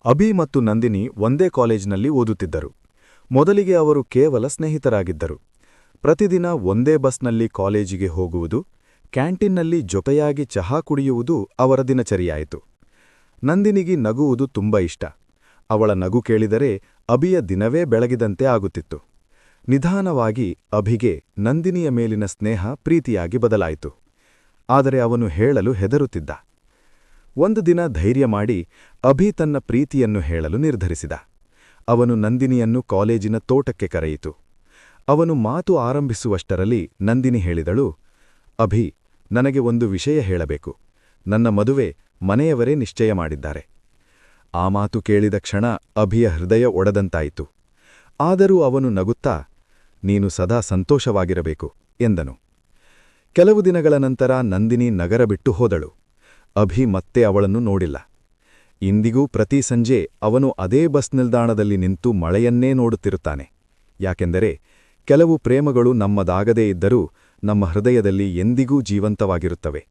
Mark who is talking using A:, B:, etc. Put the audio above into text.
A: ಅಭಿ ಮತ್ತು ನಂದಿನಿ ಒಂದೇ ಕಾಲೇಜಿನಲ್ಲಿ ಓದುತ್ತಿದ್ದರು. ಮೊದಲಿಗೆ ಅವರು ಕೇವಲ ಸ್ನೇಹಿತರಾಗಿದ್ದರು. ಪ್ರತಿದಿನ ಒಂದೇ ಬಸ್ನಲ್ಲಿ ಕಾಲೇಜಿಗೆ ಹೋಗುವುದು, ಕ್ಯಾಂಟೀನ್ನಲ್ಲಿ ಜೊತೆಯಾಗಿ ಚಹಾ ಕುಡಿಯುವುದು ಅವರ ದಿನಚರಿಯಾಯಿತು. ನಂದಿನಿಗೆ ನಗುವುದು ತುಂಬ ಇಷ್ಟ. ಅವಳ ನಗು ಕೇಳಿದರೆ ಅಭಿಯ ದಿನವೇ ಬೆಳಗಿದಂತೆ ಆಗುತ್ತಿತ್ತು. ನಿಧಾನವಾಗಿ ಅಭಿಗೆ ನಂದಿನಿಯ ಮೇಲಿನ ಸ್ನೇಹ ಪ್ರೀತಿಯಾಗಿ ಬದಲಾಯಿತು. ಆದರೆ ಅವನು ಹೇಳಲು ಹೆದರುತ್ತಿದ್ದ. ಒಂದು ದಿನ ಧೈರ್ಯ ಮಾಡಿ ಅಭಿ ತನ್ನ ಪ್ರೀತಿಯನ್ನು ಹೇಳಲು ನಿರ್ಧರಿಸಿದ. ಅವನು ನಂದಿನಿಯನ್ನು ಕಾಲೇಜಿನ ತೋಟಕ್ಕೆ ಕರೆಯಿತು. ಅವನು ಮಾತು ಆರಂಭಿಸುವಷ್ಟರಲ್ಲಿ ನಂದಿನಿ ಹೇಳಿದಳು, ಅಭಿ, ನನಗೆ ಒಂದು ವಿಷಯ ಹೇಳಬೇಕು. ನನ್ನ ಮದುವೆ ಮನೆಯವರೇ ನಿಶ್ಚಯ ಮಾಡಿದ್ದಾರೆ. ಆ ಮಾತು ಕೇಳಿದ ಕ್ಷಣ ಅಭಿಯ ಹೃದಯ ಒಡೆದಂತಾಯಿತು. ಆದರೂ ಅವನು ನಗುತ್ತಾ, ನೀನು ಸದಾ ಸಂತೋಷವಾಗಿರಬೇಕು ಎಂದನು. ಕೆಲವು ದಿನಗಳ ನಂತರ ನಂದಿನಿ ನಗರ ಬಿಟ್ಟು ಹೋದಳು. ಅಭಿ ಮತ್ತೆ ಅವಳನ್ನು ನೋಡಿಲ್ಲ. ಇಂದಿಗೂ ಪ್ರತಿ ಸಂಜೆ ಅವನು ಅದೇ ಬಸ್ ನಿಲ್ದಾಣದಲ್ಲಿ ನಿಂತು ಮಳೆಯನ್ನೇ ನೋಡುತ್ತಿರುತ್ತಾನೆ. ಯಾಕೆಂದರೆ ಕೆಲವು ಪ್ರೇಮಗಳು ನಮ್ಮದಾಗದೇ ಇದ್ದರೂ ನಮ್ಮ ಹೃದಯದಲ್ಲಿ ಎಂದಿಗೂ ಜೀವಂತವಾಗಿರುತ್ತವೆ.